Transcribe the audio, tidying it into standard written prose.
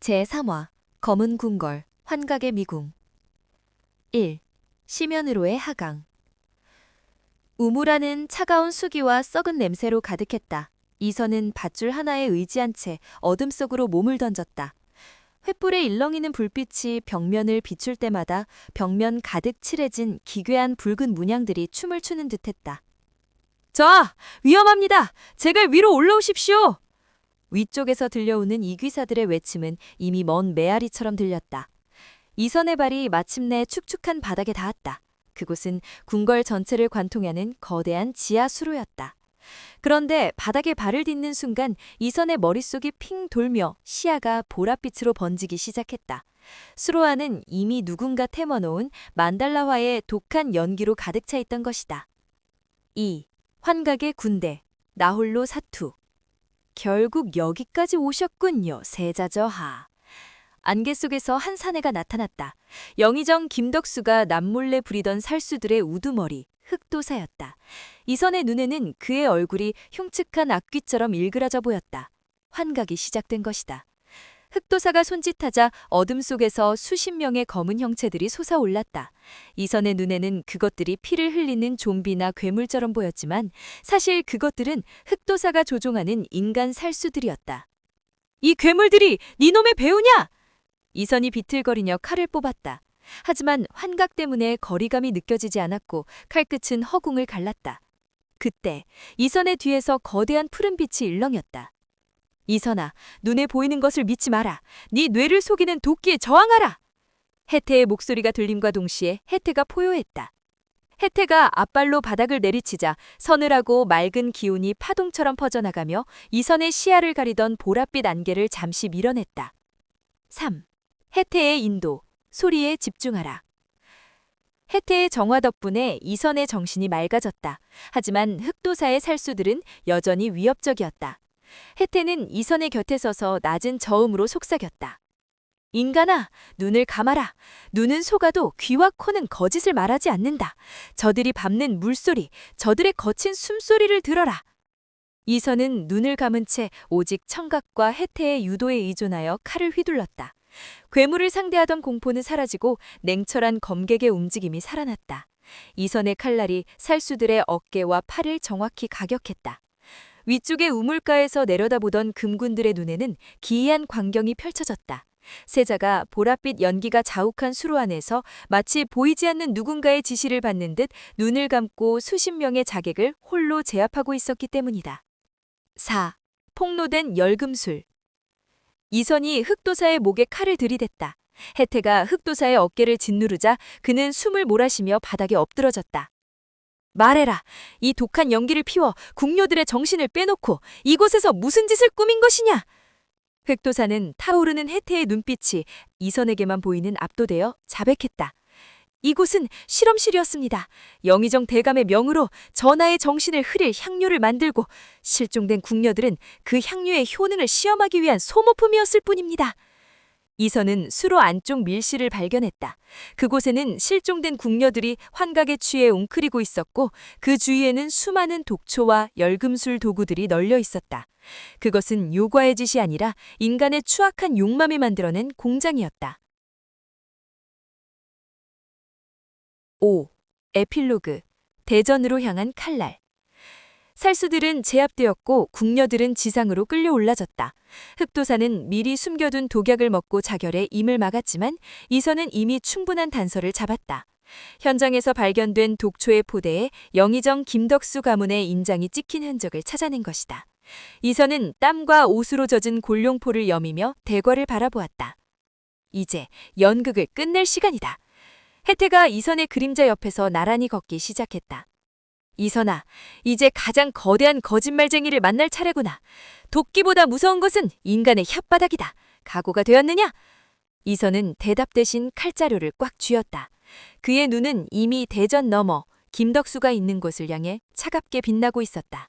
제3화 검은 궁궐 환각의 미궁 1. 시면으로의 하강. 우물안은 차가운 수기와 썩은 냄새로 가득했다. 이선은 밧줄 하나에 의지한 채 어둠 속으로 몸을 던졌다. 횃불에 일렁이는 불빛이 벽면을 비출 때마다 벽면 가득 칠해진 기괴한 붉은 문양들이 춤을 추는 듯했다. 자, 위험합니다. 제발 위로 올라오십시오. 위쪽에서 들려오는 이귀사들의 외침은 이미 먼 메아리처럼 들렸다. 이선의 발이 마침내 축축한 바닥에 닿았다. 그곳은 궁궐 전체를 관통하는 거대한 지하 수로였다. 그런데 바닥에 발을 딛는 순간 이선의 머릿속이 핑 돌며 시야가 보랏빛으로 번지기 시작했다. 수로 안은 이미 누군가 태워놓은 만달라화의 독한 연기로 가득 차 있던 것이다. 2. 환각의 군대, 나홀로 사투. 결국 여기까지 오셨군요, 세자저하. 안개 속에서 한 사내가 나타났다. 영의정 김덕수가 남몰래 부리던 살수들의 우두머리, 흑도사였다. 이선의 눈에는 그의 얼굴이 흉측한 악귀처럼 일그러져 보였다. 환각이 시작된 것이다. 흑도사가 손짓하자 어둠 속에서 수십 명의 검은 형체들이 솟아올랐다. 이선의 눈에는 그것들이 피를 흘리는 좀비나 괴물처럼 보였지만 사실 그것들은 흑도사가 조종하는 인간 살수들이었다. 이 괴물들이 니놈의 배우냐? 이선이 비틀거리며 칼을 뽑았다. 하지만 환각 때문에 거리감이 느껴지지 않았고 칼끝은 허공을 갈랐다. 그때 이선의 뒤에서 거대한 푸른 빛이 일렁였다. 이선아, 눈에 보이는 것을 믿지 마라. 네 뇌를 속이는 도끼에 저항하라. 혜태의 목소리가 들림과 동시에 혜태가 포효했다. 혜태가 앞발로 바닥을 내리치자 서늘하고 맑은 기운이 파동처럼 퍼져나가며 이선의 시야를 가리던 보랏빛 안개를 잠시 밀어냈다. 3. 혜태의 인도, 소리에 집중하라. 혜태의 정화 덕분에 이선의 정신이 맑아졌다. 하지만 흑도사의 살수들은 여전히 위협적이었다. 혜태는 이선의 곁에 서서 낮은 저음으로 속삭였다. 인간아, 눈을 감아라. 눈은 속아도 귀와 코는 거짓을 말하지 않는다. 저들이 밟는 물소리, 저들의 거친 숨소리를 들어라. 이선은 눈을 감은 채 오직 청각과 혜태의 유도에 의존하여 칼을 휘둘렀다. 괴물을 상대하던 공포는 사라지고 냉철한 검객의 움직임이 살아났다. 이선의 칼날이 살수들의 어깨와 팔을 정확히 가격했다. 위쪽의 우물가에서 내려다보던 금군들의 눈에는 기이한 광경이 펼쳐졌다. 세자가 보랏빛 연기가 자욱한 수로 안에서 마치 보이지 않는 누군가의 지시를 받는 듯 눈을 감고 수십 명의 자객을 홀로 제압하고 있었기 때문이다. 4. 폭로된 열금술. 이선이 흑도사의 목에 칼을 들이댔다. 혜태가 흑도사의 어깨를 짓누르자 그는 숨을 몰아쉬며 바닥에 엎드러졌다. 말해라. 이 독한 연기를 피워 궁녀들의 정신을 빼놓고 이곳에서 무슨 짓을 꾸민 것이냐? 흑도사는 타오르는 혜태의 눈빛이 이선에게만 보이는 압도되어 자백했다. 이곳은 실험실이었습니다. 영의정 대감의 명으로 전하의 정신을 흐릴 향료를 만들고 실종된 궁녀들은 그 향료의 효능을 시험하기 위한 소모품이었을 뿐입니다. 이선은 수로 안쪽 밀실을 발견했다. 그곳에는 실종된 궁녀들이 환각에 취해 웅크리고 있었고 그 주위에는 수많은 독초와 열금술 도구들이 널려 있었다. 그것은 요과의 짓이 아니라 인간의 추악한 욕망이 만들어낸 공장이었다. 5. 에필로그. 대전으로 향한 칼날. 살수들은 제압되었고 궁녀들은 지상으로 끌려 올라졌다. 흑도사는 미리 숨겨둔 독약을 먹고 자결해 임을 막았지만 이선은 이미 충분한 단서를 잡았다. 현장에서 발견된 독초의 포대에 영의정 김덕수 가문의 인장이 찍힌 흔적을 찾아낸 것이다. 이선은 땀과 옷으로 젖은 골룡포를 여미며 대궐을 바라보았다. 이제 연극을 끝낼 시간이다. 혜태가 이선의 그림자 옆에서 나란히 걷기 시작했다. 이선아, 이제 가장 거대한 거짓말쟁이를 만날 차례구나. 도끼보다 무서운 것은 인간의 혓바닥이다. 각오가 되었느냐? 이선은 대답 대신 칼자루를 꽉 쥐었다. 그의 눈은 이미 대전 너머 김덕수가 있는 곳을 향해 차갑게 빛나고 있었다.